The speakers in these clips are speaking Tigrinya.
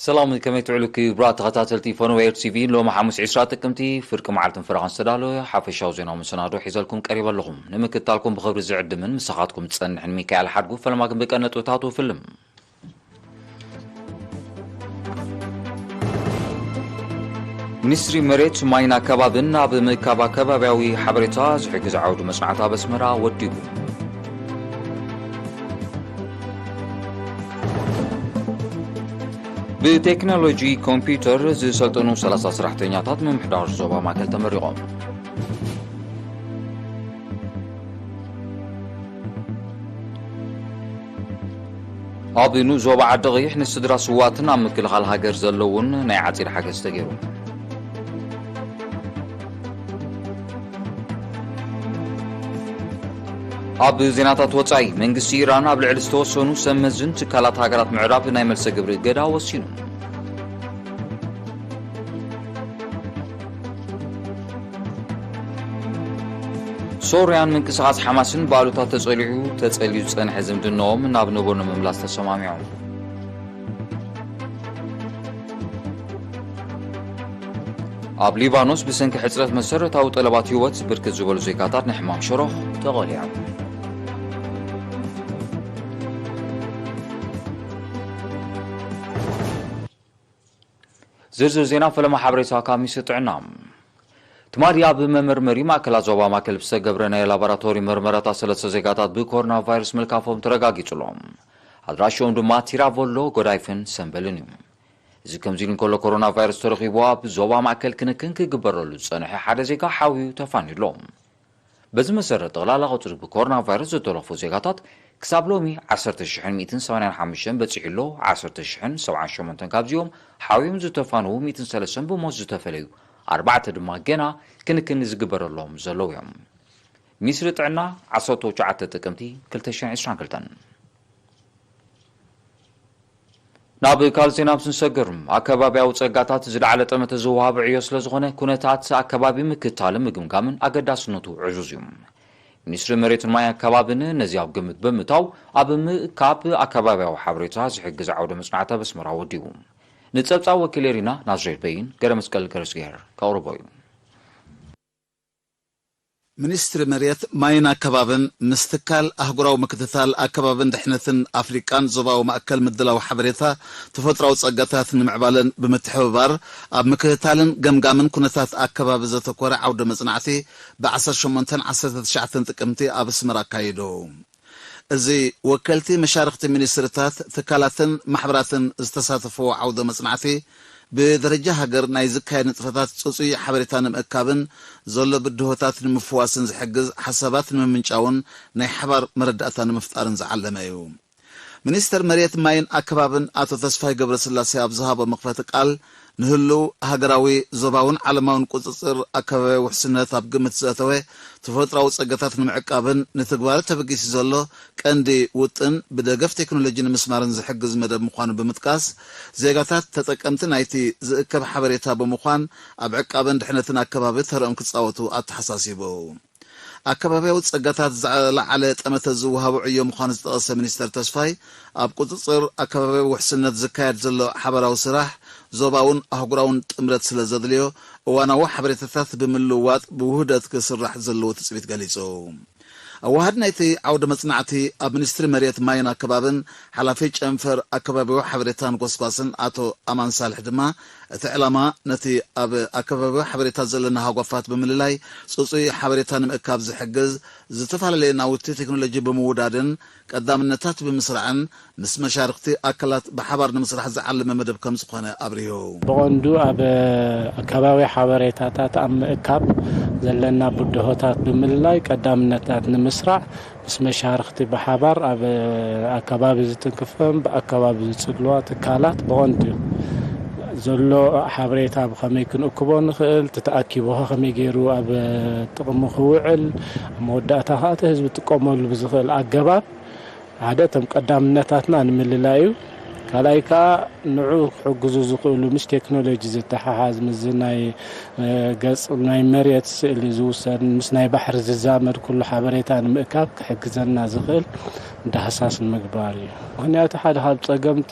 سلام كما تعلوكي برات غتاتلتي فونوير تي في لو محامس عسرات تكمتي فرق معلتن فرغان سدالو حافشاو زينا مسنادو حيزلكم قريبا لكم نمكتالكم بخبر زعد من مسخاتكم تصنحن ميكائيل حرقو فلما كن بقنطو تاتو فيلم منستري مريت ماينا كبابن اب مكابا كباباوي حبرتا زحجز عودو مسنعتا بسمرا وديبو بتكنولوجي كمبيوتر زسلطنو 30 سرحتኛታት ምምሕዳር ዞባ ማእከል ተመሪቖም አብኑ ዞባ ዓደቕይሕ ንስድራ ስዋትን ኣብ ምክልኻል ሃገር ዘለውን ናይ ዓፂድ ሓገዝ ተገይሩ ኣብ ዜናታት ወጻኢ መንግስቲ ኢራን ኣብ ልዕሊ ዝተወሰኑ ሰመዝን ትካላት ሃገራት ምዕራብ ናይ መልሰ ግብሪ እገዳ ወሲኑ ሶርያን ምንቅስቓስ ሓማስን ባሉታት ተጸሊዩ ጸንሐ ዝምድናኦም ናብ ንቦኖ ምምላስ ተሰማሚዖም ኣብ ሊባኖስ ብሰንኪ ሕፅረት መሰረታዊ ጠለባት ህይወት ብርክት ዝበሉ ዜጋታት ንሕማም ሽሮኽ ተቐሊዖም زرزر زينا فلما حبريتها كاميس طعنام تماريا بمرمري ماكلا زوبا ماكل بسجبرنا لابراتوري مرمرتا سلسة زيغاتات بكورونا فيروس ملكافهم ترغاغيتلوم هادراشون دما تيرافولو غدايفن سمبلنيوم زي كمزين كل كورونا فيروس ترخيبوا بزوبا ماكل كنكن كغبرلو صنح حدا زيغا حاويو تفانيلوم بز مسرت غلالا قطر بكورونا فيروس تلفو زيغاتات كسابلومي 10185 بتصحيلو 10078 كابزيوم حاويم زتفانو 130 بموز زتفليو 4 دما جنا كنكن زغبرلهم زلويم مصر طعنا 19 تقمتي 2022 ناب كالسيناب سنسغرم አካባቢያው ጸጋታት ዝለዓለ ጠመተ ዝዋሃብ ዕዮ ስለዝኾነ ኩነታት አካባቢ ምክታል ምግምጋምን አገዳስነቱ ዕዙዝዩም ሚኒስትሪ መሬትን ማይ አካባቢን ነዚያው ግምት በመታው አብም ካብ አካባቢያው ሓብሬታ ዝሕግዝ ዓውደ መጽናዕታ በስመራ ወዲው ንጸብጻ ወኪለሪና ናዝሬት በይን ገረ መስቀል ገረስገር ካውሮቦይ ሚኒስትሪ መሬት ማይን አካባቢን ምስትካል አህጉራው ምክትታል አካባቢን ድሕነትን አፍሪካን ዞባው ማእከል ምድላው ሓብሬታ ተፈጥሯው ጸጋታትን ምዕባለን በመተሕባር ኣብ ምክትታልን ገምጋምን ኩነታት አካባቢ ዘተኮረ ዓውደ መጽናዕቲ በ18-19 ጥቅምቲ ኣብ አስመራ ካይዶ እዚ ወከልቲ መሻርክቲ ሚኒስትሪታት ትካላትን ማሕበራትን ዝተሳተፉ ዓውደ መጽናዕቲ بدرجة هجر نايزكاي نطفتات صوصي حبريتان مأكابن زول بدهوتات المفواسن زحجز حسابات منشاون ناي حبر مرداتان مفتارن زعلمايو منستر مريت ماين أكبابن آتو تسفاي قبر سلاسي أبزهاب ومقفتك قال نهلو هجراوي زباون علماون قصصر أكبابي وحسنات أبقمت زاتوي تفتراو سقطات المعقابن نتقبال تبقيس زولو كاندي وطن بدقف تكنولوجين مسمارن زحجز مدب مخوان بمتقاس زيغاتات تتقمتن ايتي زئكب حبريتا بمخوان أبعقابن دحنتنا أكبابي تهرم كتصاوتو أتحساسيبو አካባቢው ጸጋታት ዘዓለ ጠመተ ዝውሃቡ ዕዮ ምዃን ዝተቐሰ ሚኒስተር ተስፋይ ኣብ ቁጥጥር አካባቢው ውሕስነት ዝካየድ ዘሎ ሓበራዊ ስራሕ ዞባውን አህጉራውን ጥምረት ስለ ዘድልዮ እዋናዊ ሓበሬታታት ብምልዋጥ ብውህደት ክስራሕ ዘለዎ ትጽቢት ገሊጹ أوهدنا تي عودة مصنعتي أب منستر مريت ماين أكبابن حلافي جنفر أكبابو حبريتان قصقاسن أتو أمان صالح دما تعلما نتي أب أكبابو حبريتان زلنا هاقوفات بمللاي صوصي حبريتان مأكاب زحجز زتفعل لنا وتي تكنولوجي بمودادن قدام النتات بمسرعن مس مشاركتي أكلات بحبر مسرح زعلم مدب كم سقنا أبريو بغندو أب أكبابو حبريتات أم أكاب زلنا بدهوتات بمللاي قدام النتات مسرع اسم شارختي بحبر أب أكباب زتنكفهم بأكباب زتسلوات كالات بغندو زلو حبريتا بخميكن أكبون خل تتأكبوها خميجيرو أب تقوم خوعل موداتها هذا بتقوموا بزخل أجباب عادة قدام نتاتنا نمل لايو ካልኣይ ከዓ ንዑ ክሕግዙ ዝኽእሉ ምስ ቴክኖሎጂ ዝተሓሓዝ ምስ ናይ ገጽ ናይ መሬት ስእሊ ዝውሰድ ምስ ናይ ባሕሪ ዝዛመድ ኩሉ ሓበሬታ ንምእካብ ክሕግዘና ዝኽእል ዳህሳስ ምግባር እዩ ምክንያቱ ሓደ ካብ ፀገምቲ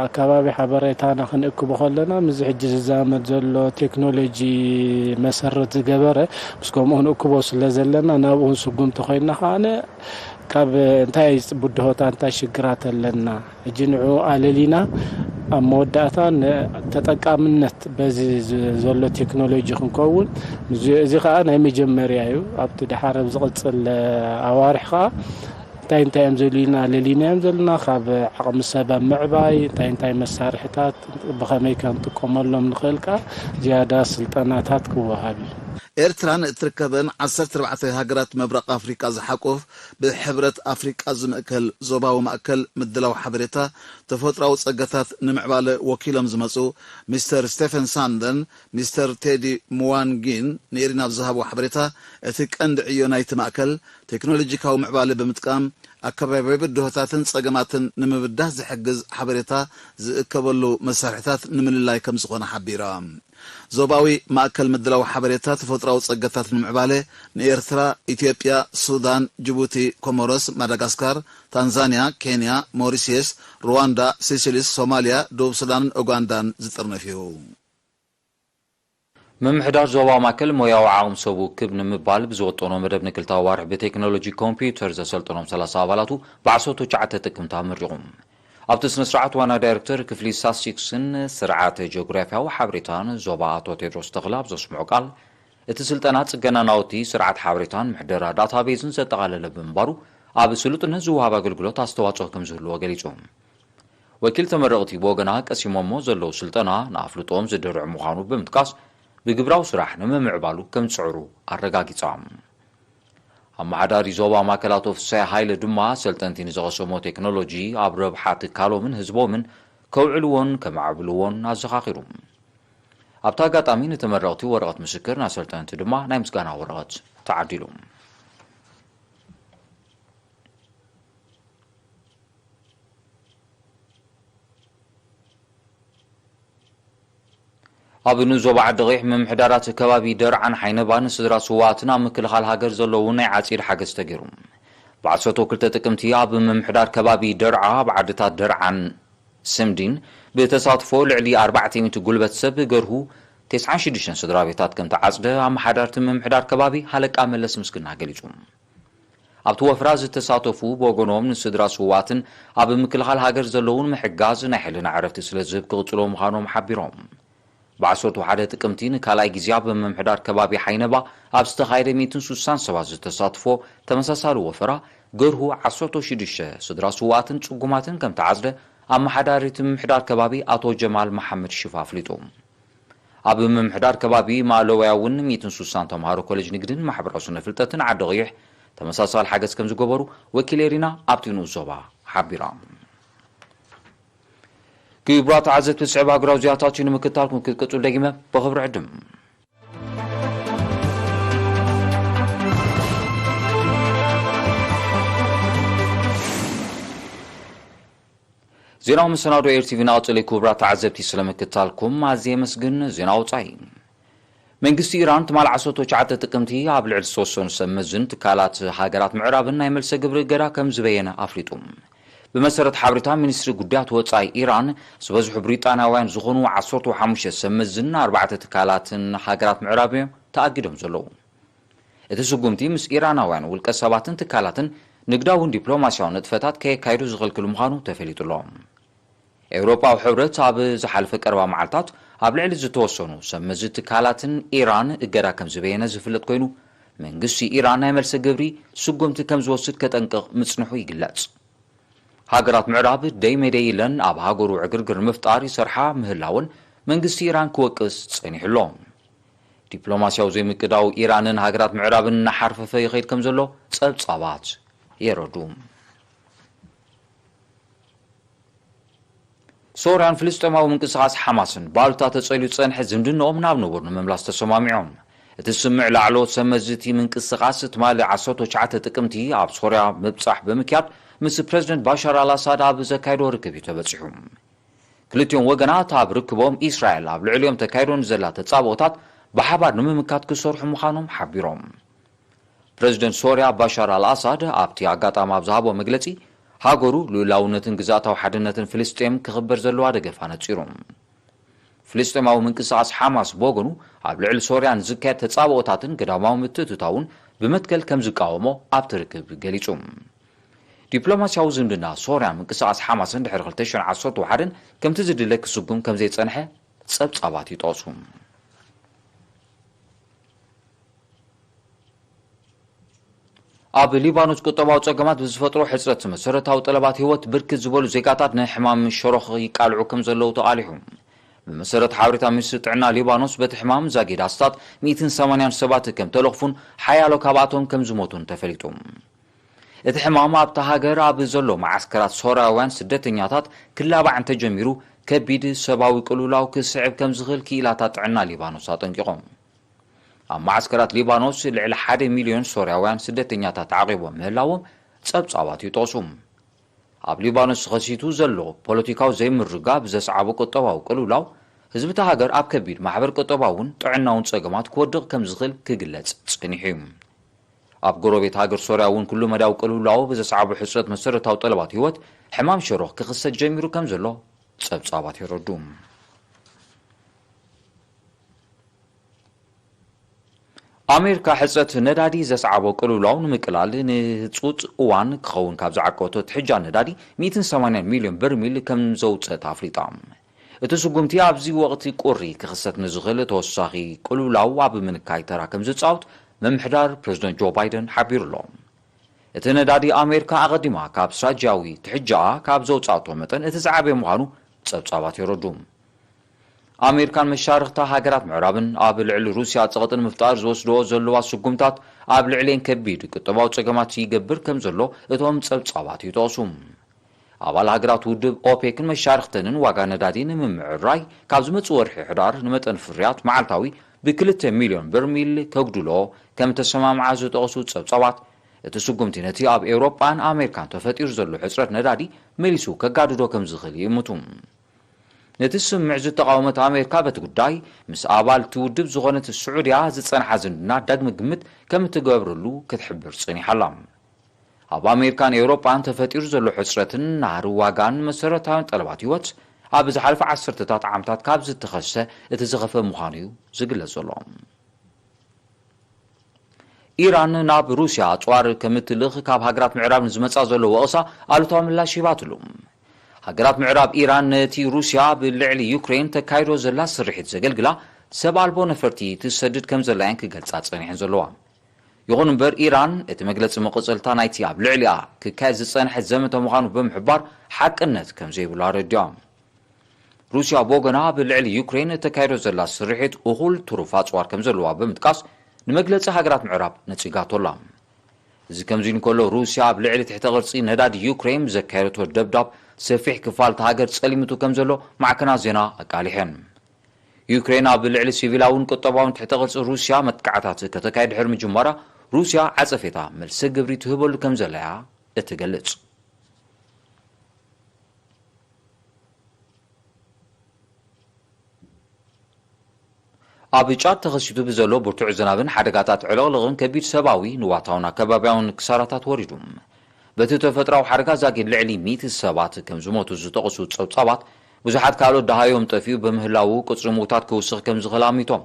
ኣከባቢ ሓበሬታና ክንእክቦ ከለና ምስ ሕጂ ዝዛመድ ዘሎ ቴክኖሎጂ መሰረት ዝገበረ ምስ ከምኡ ክንእክቦ ስለ ዘለና ናብኡ ስጉምቲ ኮይና ካነ ካብ እንታይ ቡድሆታ እንታይ ሽግራት ኣለና ሕጂ ንዑ ኣለሊና ኣብ መወዳእታ ተጠቃምነት በዚ ዘሎ ቴክኖሎጂ ክንከውን እዚ ከዓ ናይ መጀመርያ እዩ ኣብቲ ድሓረብ ዝቕፅል ኣዋርሕ ከዓ እንታይ ዘሉና ለሊናዮም ዘለና ካብ ዓቕሚ ሰብ ምዕባይ እንታይ መሳርሕታት ብኸመይ ከም ጥቆመሎም ንኽእልካ ዝያዳ ስልጠናታት ክወሃብ ኤርትራን እትርከበን 14 ሃገራት ምብራቕ ኣፍሪቃ ዝሓቆፍ ብሕብረት ኣፍሪቃ ዝምእከል ዞባዊ ማእከል ምድላው ሓበሬታ ተፈጥሮአዊ ጸገታት ንምዕባለ ወኪሎም ዝመጹ ሚስተር ስቴፈን ሳንደን ሚስተር ቴዲ ሙዋንጊን ንኤሪና ዝሃቡ ሓበሬታ እቲ ቀንዲ ዕዮ ናይቲ ማእከል ቴክኖሎጂካዊ ምዕባለ ብምጥቃም ኣከባቢ ብድሆታትን ጸገማትን ንምብዳህ ዝሕግዝ ሓበሬታ ዝእከበሉ መሳርሕታት ንምልላይ ከም ዝኾነ ሓቢራ ዞባዊ ማእከል ምድላው ሓበሬታ ተፈጥሮአዊ ጸገታት ንምዕባለ ንኤርትራ፣ ኢትዮጵያ፣ ሱዳን፣ ጅቡቲ፣ ኮሞሮስ፣ ማዳጋስካር፣ ታንዛንያ፣ ኬንያ፣ ሞሪሲየስ፣ ሩዋንዳ፣ ሲሲሊስ፣ ሶማሊያ፣ ደቡብ ሱዳንን ኡጋንዳን ዝጥርነፍ እዩ ምምሕዳር ዞባ ማእከል ሞያዊ ዓቕሚ ሰብ ውክብ ንምባል ብዝወጠኖ መደብ ንክልተ ኣዋርሕ ብቴክኖሎጂ ኮምፒዩተር ዘሰልጠኖም 30 ኣባላቱ ብ19 ጥቅምቲ ኣመሪቖም ኣብቲ ስነ ስርዓት ዋና ዳይሬክተር ክፍሊ ስታቲስቲክስን ስርዓት ጂኦግራፊያዊ ሓበሬታን ዞባ ኣቶ ቴድሮስ ተኽላብ ዘስምዑ ቃል እቲ ስልጠና ጽገና ናውቲ ስርዓት ሓበሬታን ምሕደራ ዳታቤዝን ዘጠቓለለ ብምንባሩ ኣብ ስሉጥነት ዝወሃብ ኣገልግሎት ኣስተዋጽኦ ከም ዝህልዎ ገሊጾም ወኪል ተመረቕቲ ብወገና ቀሲሞሞ ዘለዉ ስልጠና ንኣፍልጦም ዝድርዕ ምዃኑ ብምጥቃስ ብግብራዊ ስራሕ ንምምዕባሉ ከም ዝጽዕሩ ኣረጋጊጾም ኣመሓዳሪ ዞባ ማእከላት ኦፊሳዊ ሃይለ ድማ ሰልጠንቲ ንዝቐሰሞ ቴክኖሎጂ ኣብ ረብሓ ትካሎምን ህዝቦምን ከውዕልዎን ከማዕብልዎን ኣዘኻኺሩ ኣብታ ኣጋጣሚ ንተመረቕቲ ወረቐት ምስክር ናብ ሰልጠንቲ ድማ ናይ ምስጋና ወረቐት ተዓዲሉ ኣብ ዞባ ዓዲ ቀይሕ ምምሕዳራት ከባቢ ደርዓን ሓይነባን ስድራ ስዋኣትን ኣብ ምክልኻል ሃገር ዘለዉ ናይ ዓፂድ ሓገዝ ተገይሩ ብ12 ጥቅምቲ ኣብ ምምሕዳር ከባቢ ደርዓ ብዓድታት ደርዓን ስምዲን ብተሳትፎ ልዕሊ 400 ጉልበት ሰብ ገርሁ 96 ስድራ ቤታት ከም ተዓጽደ ኣመሓዳርቲ ምምሕዳር ከባቢ ሃለቃ መለስ ምስግና ገሊጹ ኣብቲ ወፍራ ዝተሳተፉ ብወገኖም ንስድራ ስዋኣትን ኣብ ምክልኻል ሃገር ዘለውን ምሕጋዝ ናይ ሕልና ዕረፍቲ ስለ ዝህብ ክቕጽሎ ምዃኖም ሓቢሮም ብ11 ጥቅምቲ ንካልኣይ ግዜ ኣብ ምምሕዳር ከባቢ ሓይነባ ኣብ ዝተኻየደ 160 ሰባት ዝተሳትፎ ተመሳሳሊ ወፈራ ገርሁ 16 ስድራ ስዋኣትን ጽጉማትን ከም ተዓጽደ ኣመሓዳሪት ምምሕዳር ከባቢ ኣቶ ጀማል መሐመድ ሽፋ ኣፍሊጡ ኣብ ምምሕዳር ከባቢ ማለዋያውን 160 ተምሃሮ ኮሌጅ ንግድን ማሕበራዊ ስነ ፍልጠትን ዓዲ ቀይሕ ተመሳሳሊ ሓገዝ ከም ዝገበሩ ወኪል ኤሪና ኣብቲ ንኡስ ዞባ ሓቢራ كبرات عزت بسعب أقرأ زياتات شنو مكتالكم كتقطعوا دقيمة بخبر عدم زيناو مسنادو إرتيفي ناوتلي كبرات عزت بسلام مكتالكم عزيز مسجن زيناو تعين من قصة إيران تمال عصوتو شعاتة تقمتي عبل عرسوسون سمزن تكالات هاجرات معرابنا يمل سقبر الجرا كم زبينا أفريتهم بمسرة حبرتان منستر قدات وصاي إيران سبزح بريطانياوين زخونو 15 سمزن 4 تكالات هاجرات معرابية تأكدهم زلو اتسقمتي مس إيراناوين والكسباتن تكالاتن نقداون دبلوماسيون نتفتات كي كايرو زغل كل مخانو تفليتو لهم أوروبا وحبرت عب زحل فكر ومعلتات عب العلي زتوسونو سمز تكالاتن إيران إقرا كم زبينا زفلت كوينو من قصي إيران يمل سقبري سقمت كم زوسد كتنقق مصنحو يقلات هاجرات معراب دايما دايلن اب هاجرو عقرقر مفتاري سرحا مهلاون من قصي إيران كوكس تصنيح اللهم دبلوماسياو زي مكداو إيرانن هاجرات معرابن نحرف في خير كم زلو صب صابات يردوم سوريان فلسطيناو منقسقاس حماسن بالتا تصيلو تصنح زمدنهم نابنور مملاس تسمامعهم تسمع لعلو سمزتي منقسقاس تمال 19 ጥቅምቲ ኣብ ሶርያ ምብጻሕ በምክያድ ምስ ፕሬዝደንት ባሻር አልአሳድ ኣብ ዘካይዶ ርክብ ተበጽሑም ክልቲኦም ወገናት ኣብ ርክቦም እስራኤል ኣብ ልዕሊኦም ተካይዶን ዘላ ተጻብኦታት ብሓባር ንምምካት ክሰርሑ ምዃኖም ሓቢሮም ፕሬዚደንት ሶርያ ባሻር አልአሳድ ኣብቲ ኣጋጣሚ ኣብ ዝሃቦ መግለጺ ሃገሩ ልኡላውነትን ግዛእታዊ ሓድነትን ፍልስጤም ክኽበር ዘለዋ ደገፋ ነጺሮም ፍልስጤማዊ ምንቅስቓስ ሓማስ ብወገኑ ኣብ ልዕሊ ሶርያ ንዝካየድ ተጻብኦታትን ገዳማዊ ምትእትታውን ብመትከል ከም ዝቃወሞ ኣብቲ ርክብ ገሊጹ ዲፕሎማስያዊ ዝምድና ሶርያ ምንቅስቓስ ሓማስን ድሕሪ 2011 ከምቲ ዝድለ ክስጉም ከም ዘይጸንሐ ጸብጻባት ይጠቕሱ ኣብ ሊባኖስ ቁጠባዊ ጸገማት ብዝፈጥሮ ሕጽረት መሰረታዊ ጠለባት ህይወት ብርክት ዝበሉ ዜጋታት ንሕማም ሸሮኽ ይቃልዑ ከም ዘለዉ ተቓሊሑ ብመሰረት ሓበሬታ ሚኒስትሪ ጥዕና ሊባኖስ በቲ ሕማም ዛጊዳስታት 180 ሰባት ከም ተለኽፉን ሓያሎ ካብኣቶም ከም ዝሞቱን ተፈሊጡ እቲ ሕማም ኣብታ ሃገር ኣብ ዘሎ ማዓስከራት ሶርያውያን ስደተኛታት ክላባዕ እንተጀሚሩ ከቢድ ሰብኣዊ ቅልውላው ክስዕብ ከም ዝኽእል ክኢላታት ጥዕና ሊባኖስ ኣጠንቂቖም ኣብ ማዓስከራት ሊባኖስ ልዕሊ 1 ሚልዮን ሶርያውያን ስደተኛታት ተዓቂቦም ምህላዎም ጸብጻባት ይጠቕሱ ኣብ ሊባኖስ ኸሲቱ ዘሎ ፖለቲካዊ ዘይምርጋብ ዘስዓቦ ቁጠባዊ ቅልውላው ህዝቢ ሃገር ኣብ ከቢድ ማሕበር ቁጠባውን ጥዕናውን ጸገማት ክወድቕ ከም ዝኽእል ክግለጽ ጸኒሑ ኣብ ጎረቤት ሃገር ሶርያ እውን ኩሉ መዳው ቅልውላው ብዘስዓቦ ሕጽረት መሰረታዊ ጠለባት ህይወት ሕማም ሸሮኽ ክኽሰት ጀሚሩ ከም ዘሎ ጸብጻባት ይረዱ ኣሜሪካ ሕጽረት ነዳዲ ዘስዓቦ ቅልውላው ንምቅላል ንህጹጽ እዋን ክኸውን ካብ ዝዓቀቶ ትሕጃ ነዳዲ 180 ሚልዮን በርሚል ከም ዘውፅአት ኣፍሊጣ እቲ ስጉምቲ ኣብዚ ወቕቲ ቁሪ ክኽሰት ንዝኽእል ተወሳኺ ቅልውላው ኣብ ምንካይ ተራ ከም ዝጻወት መምሕዳር ፕሬዚደንት ጆ ባይደን ሓቢሩሎም እቲ ነዳዲ ኣሜሪካ ኣቐዲማ ካብ ስትራቴጂያዊ ትሕጃኣ ካብ ዘውፅኣቶ መጠን እቲ ዝዓበየ ምዃኑ ጸብጻባት ይረዱ ኣሜሪካን መሻርክታ ሃገራት ምዕራብን ኣብ ልዕሊ ሩስያ ጸቕጥን ምፍጣር ዝወስድዎ ዘለዋ ስጉምታት ኣብ ልዕሊን ከቢድ ቁጠባዊ ጸገማት ይገብር ከም ዘሎ እቶም ጸብጻባት ይጠቕሱ ኣባል ሃገራት ውድብ ኦፔክን መሻርክተንን ዋጋ ነዳዲ ንምምዕራይ ካብ ዝመጽእ ወርሒ ሕዳር ንመጠን ፍርያት መዓልታዊ ብ2 ሚልዮን በርሚል ከጉድሎ ከም ተሰማምዓ ዝጠቕሱ ጸብጻባት እቲ ስጉምቲ ነቲ ኣብ ኤውሮጳን ኣሜሪካን ተፈጢሩ ዘሎ ሕጽረት ነዳዲ መሊሱ ከጋድዶ ከም ዝኽእል ይእምቱ ነቲ ስምዕ ዝተቃወመት ኣሜሪካ በቲ ጉዳይ ምስ ኣባልቲ ውድብ ዝኾነት ስዑድያ ዝጸንሓ ዝምድና ዳግሚ ግምት ከም እትገብረሉ ክትሕብር ጸኒሓላ ኣብ ኣሜሪካን ኤውሮጳን ተፈጢሩ ዘሎ ሕጽረትን ናሃሪ ዋጋን መሰረታውን ጠለባት ህይወት ኣብ ዝሓለፈ 10 ዓመታት ካብ ዝተኸሰ እቲ ዝኸፈ ምዃኑ እዩ ዝግለጽ ዘሎ ኢራን ናብ ሩስያ ጸዋር ከም እትልኽ ካብ ሃገራት ምዕራብ ዝመጻ ዘሎ ወቕሳ ኣሉታዊ ምላሽ ሂባትሉ ሃገራት ምዕራብ ኢራን ነቲ ሩስያ ብልዕሊ ዩክሬን ተካይዶ ዘላ ስርሒት ዘገልግላ ሰብ ኣልቦ ነፈርቲ ትሰድድ ከም ዘላየን ክገልጻ ጸኒሐን ዘለዋ ይኹን እምበር ኢራን እቲ መግለጺ መቕጽልታ ናይቲ ኣብ ልዕሊኣ ክካየድ ዝጸንሐ ዘመተ ምዃኑ ብምሕባር ሓቅነት ከም ዘይብላ ረድያ ሩስያ ብወገና ብልዕሊ ዩክሬን ተካይዶ ዘላ ስርሒት እኹል ትሩፍ ኣጽዋር ከም ዘለዋ ብምጥቃስ ንመግለጺ ሃገራት ምዕራብ ነጺጋቶላ እዚ ከምዚ እንከሎ ሩስያ ኣብ ልዕሊ ትሕተ ቅርጺ ነዳዲ ዩክሬን ዘካየደቶ ደብዳብ ሰፊሕ ክፋል ሃገር ጸሊምቱ ከም ዘሎ ማዕከናት ዜና ኣቃሊሐን ዩክሬን ኣብ ልዕሊ ሲቪላውን ቁጠባውን ትሕተ ቅርጺ ሩስያ መጥቃዕታት ከተካየድ ድሕሪ ምጅማራ ሩስያ ዓጸፌታ መልሲ ግብሪ ትህበሉ ከም ዘለያ እትገልጽ ኣብ ጫት ተኸሲቱ ብዘሎ ብርቱዕ ዝናብን ሓደጋታት ዕለቕልቕን ከቢድ ሰብኣዊ ንዋታውን ኣከባብያውን ክሳራታት ወሪዱ በቲ ተፈጥራዊ ሓደጋ ዛጊድ ልዕሊ 100 ሰባት ከም ዝሞቱ ዝጠቕሱ ጸብጻባት ብዙሓት ካልኦት ደሃዮም ጠፊኡ በምህላው ቁጽሪ ሙታት ክውስኽ ከም ዝኽእል ኣሚቶም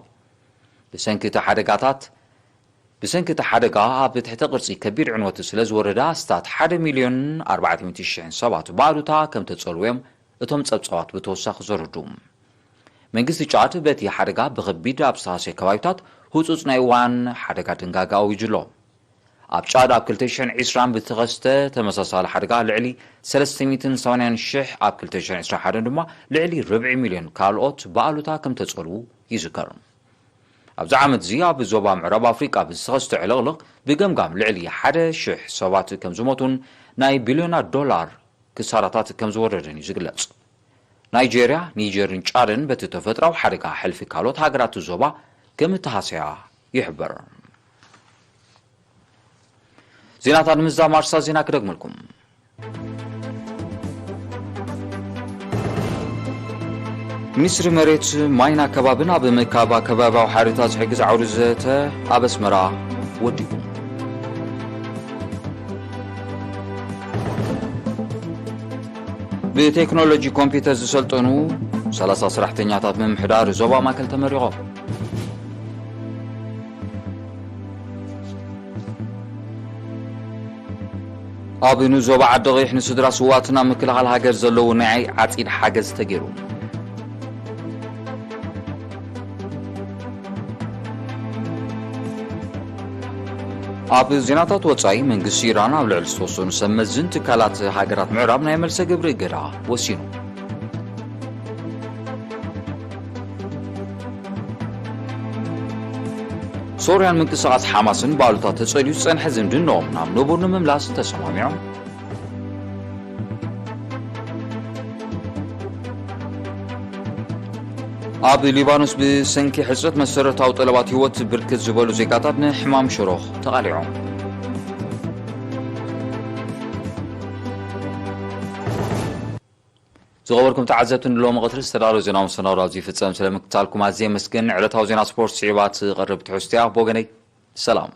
ብሰንኪ ሓደጋ ኣብ ትሕተ ቅርጺ ከቢድ ዕንወት ስለ ዝወረዳ ስታት 1,400,000 ሰባት ባዕሉታ ከም ተጸልውዮም እቶም ጸብጻባት ብተወሳኺ ዘረዱ መንግስቲ ጫት በቲ ሓደጋ ብኸቢድ ኣብ ዝተሃስየ ከባቢታት ህጹጽ ናይ እዋን ሓደጋ ድንጋጋ ኣውጅሎ ኣብ ጫድ ኣብ 2020 ብተኸስተ ተመሳሳሊ ሓደጋ ልዕሊ 380,000 ኣብ 2021 ድማ ልዕሊ 400,000 ካልኦት ባዕሉታ ከም ተጸልዉ ይዝከር ኣብዚ ዓመት እዚ ኣብ ዞባ ምዕራብ ኣፍሪቃ ብዝተኸስተ ዕለቕልቕ ብገምጋም ልዕሊ 1,000 ሰባት ከም ዝሞቱን ናይ ቢልዮናት ዶላር ክሳራታት ከም ዝወረደን እዩ ዝግለጽ ናይጄርያ ኒጀርን ጫድን በቲ ተፈጥራዊ ሓደጋ ሕልፊ ካልኦት ሃገራት ዞባ ከም እተሃስያ ይሕበር ዜናታት ምዛም ማርሳ ዜና ክደግመልኩም ሚኒስትሪ መሬት ማይና ከባብን ኣብ ምካባ ከባባዊ ሓሪታ ዝሕግዝ ዓውዲ ዘተ ኣብ ኣስመራ ወዲቁ ብቴክኖሎጂ ኮምፒውተር ዝሰልጠኑ 30 ሰራሕተኛታት ምምሕዳር ዞባ ማእከል ተመሪቖም ኣብ ዞባ ዓዲ ቀይሕ ንስድራ ስዋትና ምክልኻል ሃገር ዘለዉ ናይ ዓፂድ ሓገዝ ተገይሩ ኣብ ዜናታት ወጻኢ መንግስቲ ኢራን ኣብ ልዕሊ ዝተወሰኑ ሰመዝን ትካላት ሃገራት ምዕራብ ናይ መልሰ ግብሪ እገዳ ወሲኑ ሶርያን ምንቅስቓስ ሓማስን ባሉታት ተጸልዩ ዝጸንሐ ዝምድንኦም ናብ ነቡር ንምምላስ ተሰማሚዖም ኣብ ሊባኖስ ብሰንኪ ሕፅረት መሰረታዊ ጠለባት ህይወት ብርክት ዝበሉ ዜጋታት ንሕማም ሽሮኽ ተቓሊዖም ዝኸበርኩም ተዓዘብትን ሎሚ ቀትሪ ዝተዳለወ ዜናዊ መሰናዶ ኣብዚ ይፍጸም ስለምክታልኩም ኣዝየ መስገን ዕለታዊ ዜና ስፖርት ስዒባት ቀርብ ትሕዝቶያ ብወገነይ ሰላም